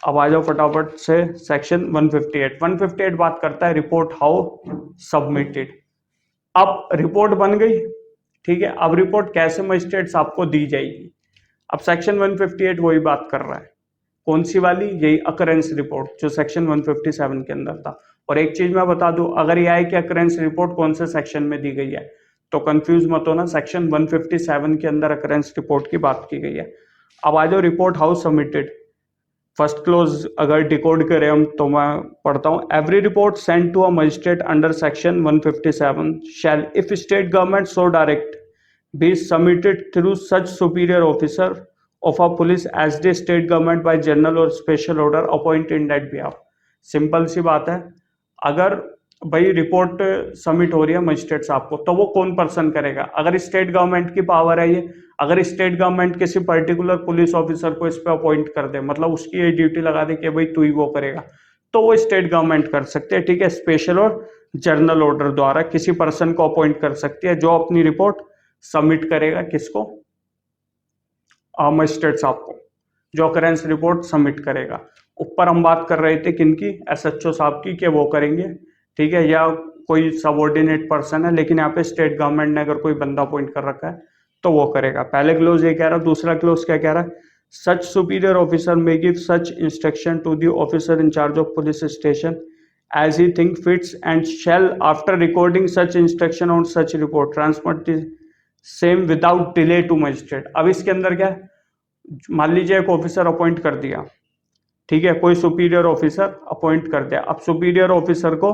अब आ जाओ फटाफट से सेक्शन 158। 158 बात करता है रिपोर्ट हाउ सबमिटेड। अब रिपोर्ट बन गई, ठीक है, अब रिपोर्ट कैसे मजिस्ट्रेट्स आपको दी जाएगी। अब सेक्शन 158 वही बात कर रहा है, कौन सी वाली, यही अकरेंस रिपोर्ट जो सेक्शन 157 के अंदर था। और एक चीज मैं बता दूं, अगर ये आए कि अकरेंस रिपोर्ट कौन से सेक्शन में दी गई है तो कंफ्यूज मत होना, सेक्शन 157 के अंदर अकरेंस रिपोर्ट की बात की गई है। अब आ जाओ report how submitted. First clause अगर डिकोड करें हम तो मैं पढ़ता हूं, every report sent to a magistrate under section 157 shall if state government so direct be submitted through such superior officer of a police as the state government by general or special order appointed in that behalf। Simple सी बात है, अगर भाई report submit हो रही है magistrate साहब को तो वो कौन पर्सन करेगा, अगर स्टेट गवर्नमेंट की पावर है ये, अगर स्टेट गवर्नमेंट किसी पर्टिकुलर पुलिस ऑफिसर को इस पे अपॉइंट कर दे, मतलब उसकी ये ड्यूटी लगा दे कि भाई तू ही वो करेगा, तो वो स्टेट गवर्नमेंट कर सकते हैं, ठीक है, स्पेशल और जर्नल ऑर्डर द्वारा किसी पर्सन को अपॉइंट कर सकती है जो अपनी रिपोर्ट सबमिट करेगा किसको, मजिस्ट्रेट साहब को, जो अकरेंस रिपोर्ट सबमिट करेगा। ऊपर हम बात कर रहे थे किनकी, एसएचओ साहब की, कि वो करेंगे, ठीक है, या कोई सबऑर्डिनेट पर्सन है, लेकिन यहाँ पे स्टेट गवर्नमेंट ने अगर कोई बंदा अपॉइंट कर रखा है तो वो करेगा। पहले क्लोज ये कह रहा है, दूसरा क्लोज क्या कह रहा है, such superior officer may give such instruction to the officer in charge of police station as he think fits and shall after recording such instruction on such report transmit same without delay to magistrate. अब इसके अंदर क्या है, मान लीजिए एक officer appoint कर दिया, ठीक है, कोई सुपीरियर ऑफिसर अपॉइंट कर दिया, अब सुपीरियर ऑफिसर को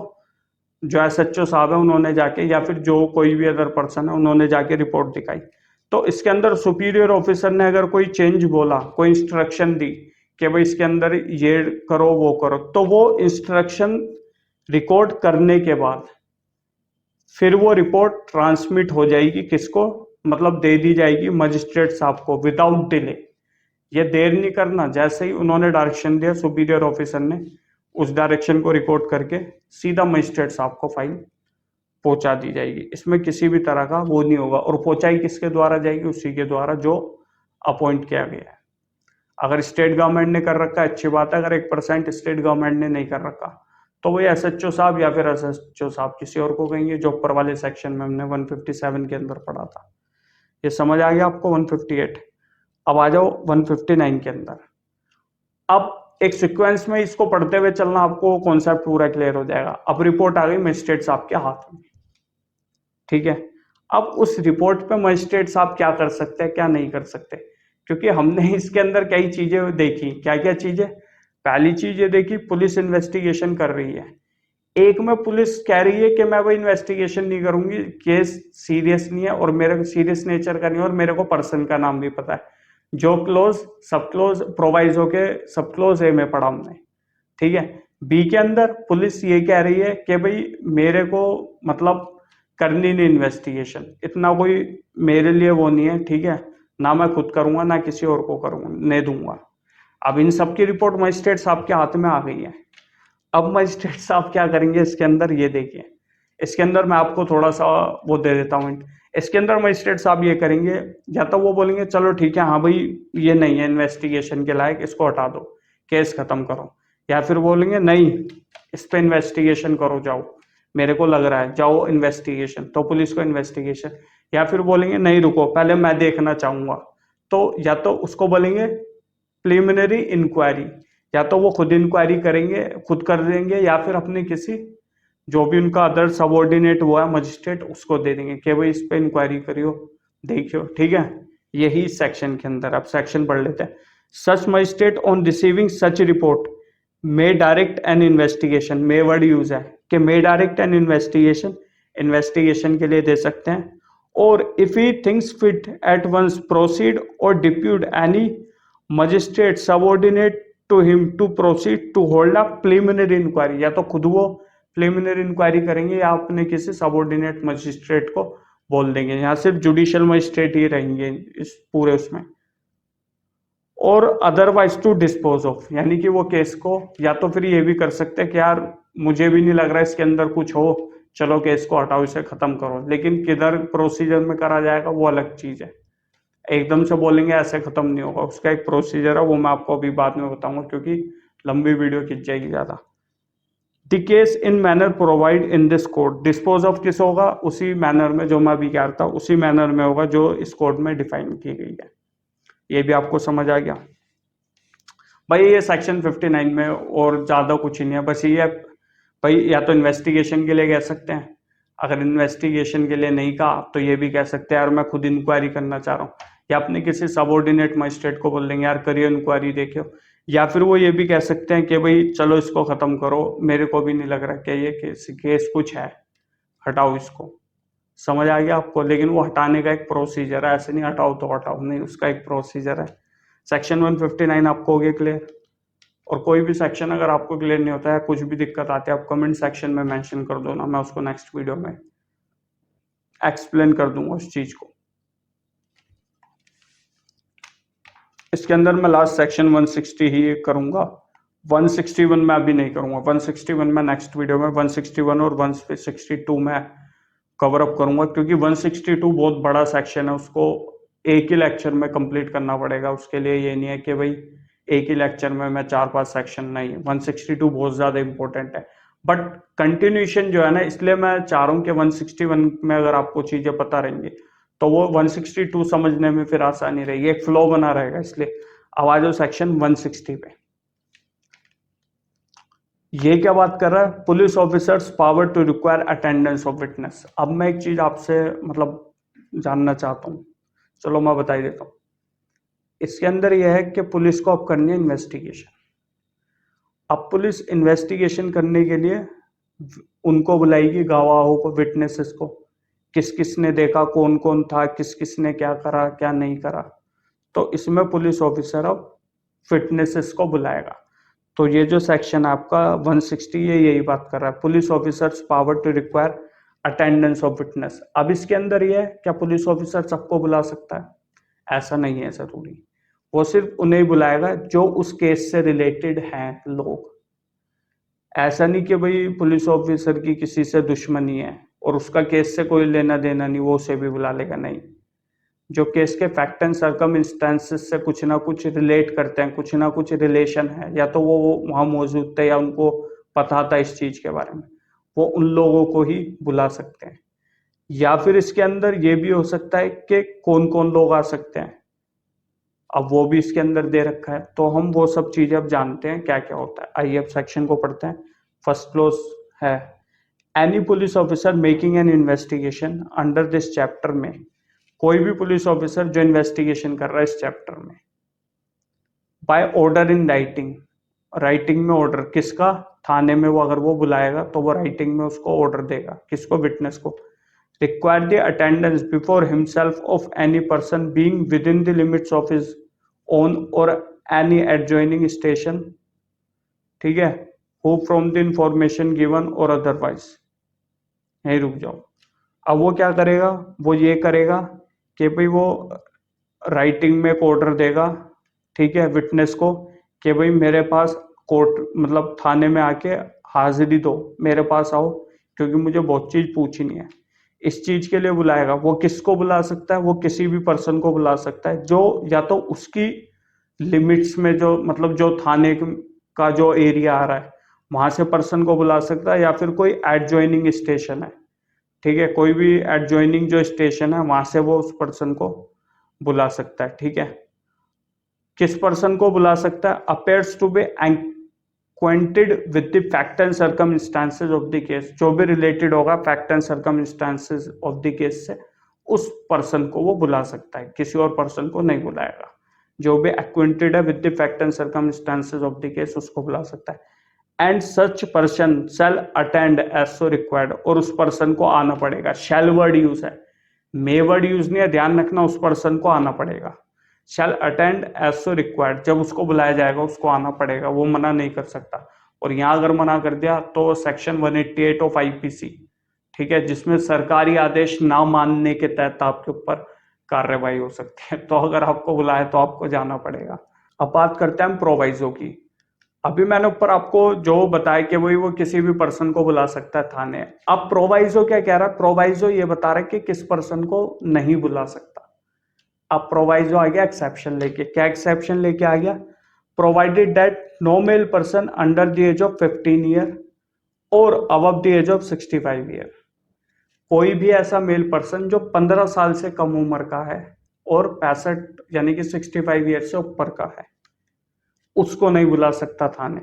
जो एसएचओ साहब है उन्होंने जाके, या फिर जो कोई भी अदर पर्सन है उन्होंने जाके रिपोर्ट दिखाई, तो इसके अंदर सुपीरियर ऑफिसर ने अगर कोई चेंज बोला, कोई इंस्ट्रक्शन दी कि भाई इसके अंदर ये करो वो करो, तो वो इंस्ट्रक्शन रिकॉर्ड करने के बाद फिर वो रिपोर्ट ट्रांसमिट हो जाएगी किसको, मतलब दे दी जाएगी मजिस्ट्रेट साहब को विदाउट डिले। ये देर नहीं करना, जैसे ही उन्होंने डायरेक्शन दिया सुपीरियर ऑफिसर ने, उस डायरेक्शन को रिकॉर्ड करके सीधा मजिस्ट्रेट साहब को फाइल पहुंचा दी जाएगी। इसमें किसी भी तरह का वो नहीं होगा, और पहुंचाई किसके द्वारा जाएगी, उसी के द्वारा जो अपॉइंट किया गया है। अगर स्टेट गवर्नमेंट ने कर रखा है अच्छी बात है, अगर 1% स्टेट गवर्नमेंट ने नहीं कर रखा तो वही एसएचओ साहब या फिर एसएचओ साहब किसी और को कहेंगे, जो ऊपर वाले सेक्शन में हमने 157 के अंदर पढ़ा था। ये समझ आ गया आपको 158। अब आ जाओ 159 के अंदर। अब एक सीक्वेंस में इसको पढ़ते हुए चलना, आपको कॉन्सेप्ट पूरा क्लियर हो जाएगा। अब रिपोर्ट आ गई मजिस्ट्रेट साहब के हाथ में, ठीक है, अब उस रिपोर्ट पे मजिस्ट्रेट साहब क्या कर सकते हैं क्या नहीं कर सकते, क्योंकि हमने इसके अंदर कई चीजें देखी। क्या क्या चीजें, पहली चीज ये देखी, पुलिस इन्वेस्टिगेशन कर रही है। एक में पुलिस कह रही है कि मैं वो इन्वेस्टिगेशन नहीं करूंगी, केस सीरियस नहीं है और मेरे को सीरियस नेचर का नहीं है और मेरे को पर्सन का नाम भी पता है, जो क्लोज सब क्लोज प्रोवाइजो के सब क्लोज ए में पढ़ा हमने, ठीक है। बी के अंदर पुलिस ये कह रही है कि भाई मेरे को मतलब करनी नहीं इन्वेस्टिगेशन, इतना कोई मेरे लिए वो नहीं है, ठीक है, ना मैं खुद करूंगा ना किसी और को करूंगा नहीं दूंगा। अब इन सब की रिपोर्ट मजिस्ट्रेट साहब के हाथ में आ गई है। अब मजिस्ट्रेट साहब क्या करेंगे इसके अंदर, ये देखिए, इसके अंदर मैं आपको थोड़ा सा वो दे देता हूँ। इसके अंदर मजिस्ट्रेट साहब ये करेंगे, या तो वो बोलेंगे चलो ठीक है, हाँ भाई ये नहीं है इन्वेस्टिगेशन के लायक, इसको हटा दो, केस खत्म करो, या फिर बोलेंगे नहीं इस पे इन्वेस्टिगेशन करो, जाओ मेरे को लग रहा है जाओ इन्वेस्टिगेशन, तो पुलिस को इन्वेस्टिगेशन, या फिर बोलेंगे नहीं रुको पहले मैं देखना चाहूंगा, तो या तो उसको बोलेंगे प्रिलिमिनरी इंक्वायरी, या तो वो खुद इंक्वायरी करेंगे, खुद कर देंगे, या फिर अपने किसी जो भी उनका अदर सबऑर्डिनेट हुआ है मजिस्ट्रेट उसको दे देंगे कि भाई इस पे इंक्वायरी करियो देखियो, ठीक है। यही सेक्शन के अंदर, अब सेक्शन पढ़ लेते हैं। Such magistrate on receiving such report may direct an investigation, may word use है कि may direct an investigation, investigation के लिए दे सकते हैं, और if he thinks fit at once proceed or depute any magistrate subordinate to him to proceed to hold a preliminary inquiry, या तो खुद वो प्रिलिमिनरी इंक्वायरी करेंगे या अपने किसी सबऑर्डिनेट मजिस्ट्रेट को बोल देंगे। यहाँ सिर्फ जुडिशियल मजिस्ट्रेट ही रहेंगे इस पूरे उसमें, और अदरवाइज टू डिस्पोज ऑफ, यानी कि वो केस को या तो फिर ये भी कर सकते हैं कि यार मुझे भी नहीं लग रहा इसके अंदर कुछ हो, चलो केस को हटाओ इसे खत्म करो, लेकिन किधर प्रोसीजर में करा जाएगा वो अलग चीज है। एकदम से बोलेंगे ऐसे खत्म नहीं होगा, उसका एक प्रोसीजर है, वो मैं आपको अभी बाद में बताऊंगा, क्योंकि लंबी वीडियो खिंच जाएगी ज़्यादा। The case in manner provide in this code, dispose of किस होगा, उसी मैनर में जो मैं अभी कह रहा था उसी मैनर में होगा जो इस कोड में डिफाइन की गई है। ये भी आपको समझ आ गया भाई। ये सेक्शन 59 में और ज़्यादा कुछ ही नहीं है, बस ये भाई या तो इन्वेस्टिगेशन के लिए कह सकते हैं, अगर इन्वेस्टिगेशन के लिए नहीं कहा तो ये भी कह सकते हैं यार मैं खुद इंक्वायरी करना चाह रहा हूँ, या अपने किसी सबऑर्डिनेट मजिस्ट्रेट को बोल देंगे यार करिए इंक्वायरी देखियो, या फिर वो ये भी कह सकते हैं कि भाई चलो इसको खत्म करो, मेरे को भी नहीं लग रहा कि ये केस कुछ है, हटाओ इसको। समझ आ गया आपको? लेकिन वो हटाने का एक प्रोसीजर है, ऐसे नहीं हटाओ तो हटाओ, नहीं, उसका एक प्रोसीजर है। सेक्शन 159 आपको हो गया क्लियर? और कोई भी सेक्शन अगर आपको क्लियर नहीं होता है, कुछ भी दिक्कत आती है, आप कमेंट सेक्शन में मेंशन कर दो ना, मैं उसको नेक्स्ट वीडियो में एक्सप्लेन कर दूंगा उस चीज को। इसके अंदर मैं लास्ट सेक्शन 160 ही करूंगा, 161 में अभी नहीं करूंगा, 161 में नेक्स्ट वीडियो में, 161 और 162 में कवर अप करूंगा, क्योंकि 162 बहुत बड़ा सेक्शन है, उसको एक ही लेक्चर में कंप्लीट करना पड़ेगा। उसके लिए ये नहीं है कि भाई एक ही लेक्चर में मैं 4-5 सेक्शन, नहीं, 162 बहुत ज्यादा इंपॉर्टेंट है। बट कंटिन्यूशन जो है ना, इसलिए मैं चाह रहा हूँ कि 161 में अगर आपको चीजें पता रहेंगी तो वो 162 समझने में फिर आसानी रहेगी, एक फ्लो बना रहेगा। इसलिए अब आ जाओ सेक्शन 160 पे। ये क्या बात कर रहा है? Police officer's power to require attendance of witness. अब मैं एक चीज आपसे मतलब जानना चाहता हूँ, चलो मैं बता ही देता हूँ। इसके अंदर यह है कि पुलिस को अब करनी है इन्वेस्टिगेशन। अब पुलिस इन्वेस्टिगेशन करने के लिए उनको बुलाएगी, गवाहों को, विटनेसेस को, किस किस ने देखा, कौन कौन था, किस किस ने क्या करा क्या नहीं करा। तो इसमें पुलिस ऑफिसर अब विटनेसेस को बुलाएगा। तो ये जो सेक्शन आपका 160 ये यही बात कर रहा है, police officer's power to require attendance of witness. अब इसके अंदर ये है, क्या पुलिस ऑफिसर सबको बुला सकता है? ऐसा नहीं है जरूरी, वो सिर्फ उन्हें बुलाएगा जो उस केस से रिलेटेड हैं लोग। ऐसा नहीं कि भाई पुलिस ऑफिसर की किसी से दुश्मनी है और उसका केस से कोई लेना देना नहीं, वो उसे भी बुला लेगा, नहीं। जो केस के फैक्ट एंड सर्कमस्टेंसेस से कुछ ना कुछ रिलेट करते हैं, कुछ ना कुछ रिलेशन है, या तो वो वहां मौजूद थे या उनको पता था इस चीज के बारे में, वो उन लोगों को ही बुला सकते हैं। या फिर इसके अंदर ये भी हो सकता है कि कौन कौन लोग आ सकते हैं, अब वो भी इसके अंदर दे रखा है। तो हम वो सब चीजें अब जानते हैं क्या क्या होता है। आइए अब सेक्शन को पढ़ते हैं। फर्स्ट क्लोज है, any police officer making an investigation under this chapter में, कोई भी पुलिस ऑफिसर जो इन्वेस्टिगेशन कर रहा है इस चैप्टर में, by order in writing, writing में ऑर्डर किसका, थाने में वो अगर वो बुलाएगा तो वो राइटिंग में उसको ऑर्डर देगा, किसको, विटनेस को, require the attendance before himself of any person being with in the limits of his own और एनी एडजॉइनिंग स्टेशन, ठीक है, who from the information given और अदरवाइज। यही रुक जाओ। अब वो क्या करेगा, वो ये करेगा कि भाई वो राइटिंग में एक ऑर्डर देगा, ठीक है, विटनेस को, कि भाई मेरे पास कोर्ट मतलब थाने में आके हाजिरी दो, मेरे पास आओ, क्योंकि मुझे बहुत चीज पूछनी है। इस चीज के लिए बुलाएगा। वो किसको बुला सकता है? वो किसी भी पर्सन को बुला सकता है जो या तो उसकी लिमिट्स में, जो मतलब जो थाने का जो एरिया आ रहा है वहां से पर्सन को बुला सकता है, या फिर कोई एडजॉइनिंग स्टेशन है, ठीक है, कोई भी एडजॉइनिंग जो स्टेशन है वहां से वो उस पर्सन को बुला सकता है, ठीक है। किस पर्सन को बुला सकता है? Appears to be acquainted with the fact and circumstances of the case, जो भी रिलेटेड होगा fact and circumstances of the case से, उस पर्सन को वो बुला सकता है, किसी और पर्सन को नहीं बुलाएगा। जो भी acquainted है with the fact and circumstances of the case उसको बुला सकता है। And such person shall attend as so required, और उस पर्सन को आना पड़ेगा। शैल वर्ड यूज है, मे वर्ड यूज नहीं है, ध्यान रखना, उस पर्सन को आना पड़ेगा। शैल अटेंड एज सो रिक्वायर्ड, जब उसको बुलाया जाएगा उसको आना पड़ेगा, वो मना नहीं कर सकता। और यहां अगर मना कर दिया तो सेक्शन 188 ऑफ आईपीसी, ठीक है, जिसमें सरकारी आदेश ना मानने के तहत आपके ऊपर कार्रवाई हो सकती है। तो अगर आपको बुलाए तो आपको जाना पड़ेगा। अब बात करते हैं हम प्रोवाइजो की। अभी मैंने ऊपर आपको जो बताया कि वही वो किसी भी पर्सन को बुला सकता है थाने। अब प्रोवाइजो क्या कह रहा है? प्रोवाइजो ये बता रहा है कि किस पर्सन को नहीं बुला सकता। अब प्रोवाइजो आ गया एक्सेप्शन लेके। क्या एक्सेप्शन लेके आ गया? Provided that no male person under the age of 15 year or above the age of 65 year. कोई भी ऐसा मेल पर्सन जो 15 साल से कम उम्र का है और 65 यानी कि 65 ईयर से ऊपर का है, उसको नहीं बुला सकता थाने।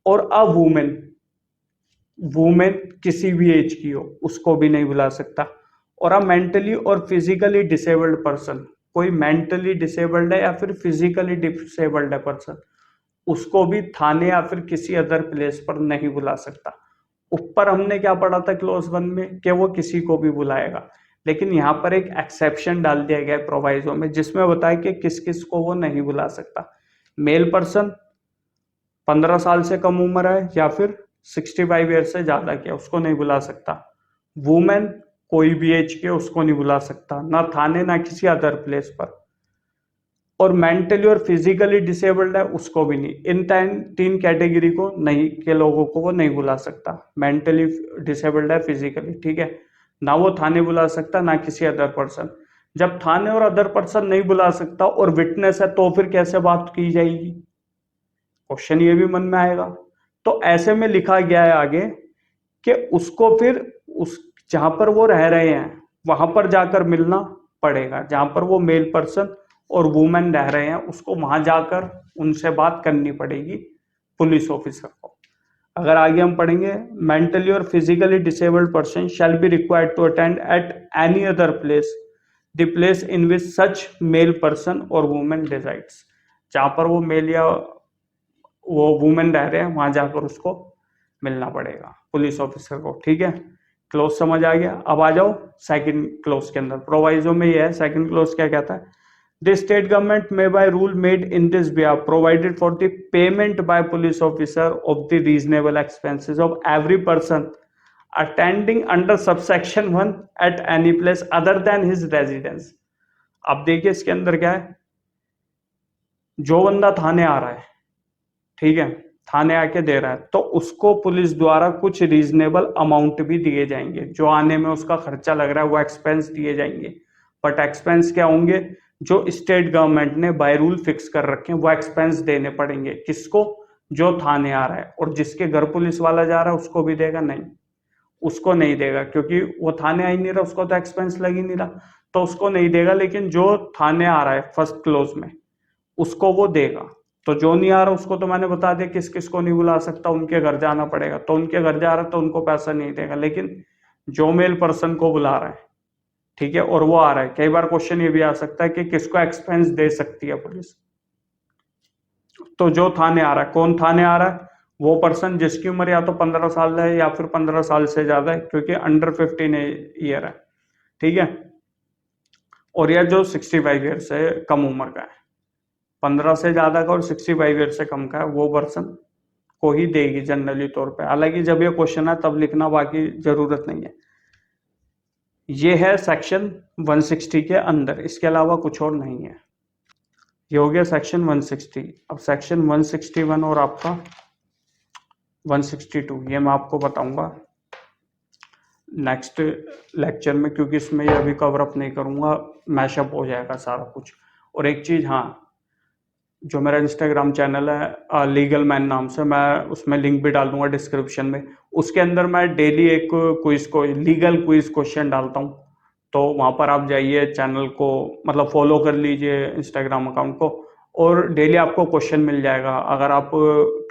और अ वुमेन, वुमेन किसी भी एज की हो, उसको भी नहीं बुला सकता। और अ मेंटली और फिजिकली डिसेबल्ड पर्सन, कोई मेंटली डिसेबल्ड है या फिर फिजिकली डिसेबल्ड है पर्सन, उसको भी थाने या फिर किसी अदर प्लेस पर नहीं बुला सकता। ऊपर हमने क्या पढ़ा था क्लॉज 1 में कि वो किसी को भी बुलाएगा, लेकिन यहाँ पर एक एक्सेप्शन डाल दिया गया है प्रोवाइजो में, जिसमें बताया कि किस किस को वो नहीं बुला सकता। मेल पर्सन 15 साल से कम उम्र है या फिर 65 ईयर से ज्यादा के, उसको नहीं बुला सकता। वुमेन कोई भी एज के, उसको नहीं बुला सकता, ना थाने ना किसी अदर प्लेस पर। और मेंटली और फिजिकली डिसेबल्ड है, उसको भी नहीं। इन तीन कैटेगरी को नहीं के लोगों को वो नहीं बुला सकता। मेंटली डिसेबल्ड है, फिजिकली, ठीक है, ना वो थाने बुला सकता ना किसी अदर पर्सन। जब थाने और अदर पर्सन नहीं बुला सकता और विटनेस है, तो फिर कैसे बात की जाएगी? क्वेश्चन ये भी मन में आएगा। तो ऐसे में लिखा गया है आगे कि उसको फिर उस जहां पर वो रह रहे हैं वहां पर जाकर मिलना पड़ेगा। जहां पर वो मेल पर्सन और वुमेन रह रहे हैं, उसको वहां जाकर उनसे बात करनी पड़ेगी पुलिस ऑफिसर को। अगर आगे हम पढ़ेंगे, मेंटली और physically disabled person shall be required to attend at any other place the place in which such male person और वुमेन डिसाइड्स। जहां पर वो मेल या वो वुमेन रह रहे हैं, वहां जाकर उसको मिलना पड़ेगा पुलिस ऑफिसर को, ठीक है। क्लोज समझ आ गया। अब आ जाओ सेकंड क्लोज के अंदर। प्रोवाइजो में ये है, सेकंड क्लोज क्या कहता है? The state government may by rule made in this behalf provided for the payment by police officer of the reasonable expenses of every person attending under subsection 1 at any place other than his residence। अब देखिए इसके अंदर क्या है, जो बंदा थाने आ रहा है, ठीक है, थाने आके दे रहा है, तो उसको पुलिस द्वारा कुछ रीजनेबल अमाउंट भी दिए जाएंगे। जो आने में उसका खर्चा लग रहा है वो एक्सपेंस दिए जाएंगे। बट एक्सपेंस क्या होंगे? जो स्टेट गवर्नमेंट ने बाय रूल फिक्स कर रखे हैं वो एक्सपेंस देने पड़ेंगे। किसको? जो थाने आ रहा है। और जिसके घर पुलिस वाला जा रहा है उसको भी देगा? नहीं, उसको नहीं देगा, क्योंकि वो थाने आ ही नहीं रहा, उसको तो एक्सपेंस लग ही नहीं रहा, तो उसको नहीं देगा। लेकिन जो थाने आ रहा है फर्स्ट क्लोज में, उसको वो देगा। तो जो नहीं आ रहा उसको तो मैंने बता दिया किस किस को नहीं बुला सकता, उनके घर जाना पड़ेगा। तो उनके घर जा रहा है तो उनको पैसा नहीं देगा। लेकिन जो मेल पर्सन को बुला रहा है, ठीक है, और वो आ रहा है, कई बार क्वेश्चन ये भी आ सकता है कि किसको एक्सपेंस दे सकती है पुलिस। तो जो थाने आ रहा है, कौन थाने आ रहा है? वो पर्सन जिसकी उम्र या तो 15 साल है या फिर 15 साल से ज्यादा है, क्योंकि अंडर 15 ईयर है, ठीक है। और यह जो 65 ईयर से कम उम्र का है, 15 से ज्यादा का और 65 ईयर से कम का है, वो पर्सन को ही देगी जनरली तौर पे। हालांकि जब ये क्वेश्चन है तब लिखना, बाकी जरूरत नहीं है। ये है सेक्शन 160 के अंदर, इसके अलावा कुछ और नहीं है। ये हो गया सेक्शन 160। अब सेक्शन 161 और आपका 162 ये मैं आपको बताऊंगा नेक्स्ट लेक्चर में, क्योंकि इसमें ये अभी कवर अप नहीं करूंगा, मैशअप हो जाएगा सारा कुछ। और एक चीज, हाँ, जो मेरा इंस्टाग्राम चैनल है लीगल मैन नाम से, मैं उसमें लिंक भी डाल दूंगा डिस्क्रिप्शन में। उसके अंदर मैं डेली एक क्विज को, लीगल क्विज क्वेश्चन डालता हूँ। तो वहां पर आप जाइए, चैनल को मतलब फॉलो कर लीजिए इंस्टाग्राम अकाउंट को, और डेली आपको क्वेश्चन मिल जाएगा। अगर आप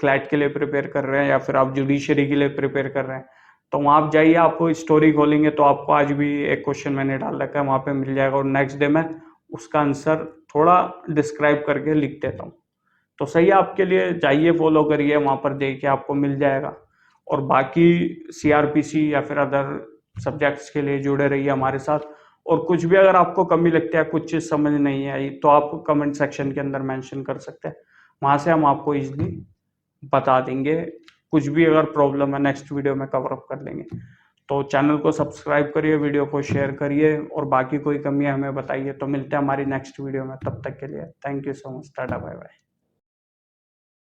क्लैट के लिए प्रिपेयर कर रहे हैं या फिर आप जुडिशरी के लिए प्रिपेयर कर रहे हैं, तो वहां आप जाइए, आप स्टोरी खोलेंगे तो आपको आज भी एक क्वेश्चन मैंने डाल रखा है, वहां पे मिल जाएगा। और नेक्स्ट डे में उसका आंसर थोड़ा डिस्क्राइब करके लिख देता हूँ। तो सही है आपके लिए, जाइए फॉलो करिए, वहां पर देखिए आपको मिल जाएगा। और बाकी सीआरपीसी या फिर अदर सब्जेक्ट्स के लिए जुड़े रहिए हमारे साथ। और कुछ भी अगर आपको कमी लगती है, कुछ चीज समझ नहीं आई, तो आप कमेंट सेक्शन के अंदर मेंशन कर सकते हैं, वहां से हम आपको इजीली बता देंगे। कुछ भी अगर प्रॉब्लम है नेक्स्ट वीडियो में कवर अप कर लेंगे। तो चैनल को सब्सक्राइब करिए, वीडियो को शेयर करिए, और बाकी कोई कमी है हमें बताइए। तो मिलते हैं हमारी नेक्स्ट वीडियो में, तब तक के लिए thank you so much, tata bye bye.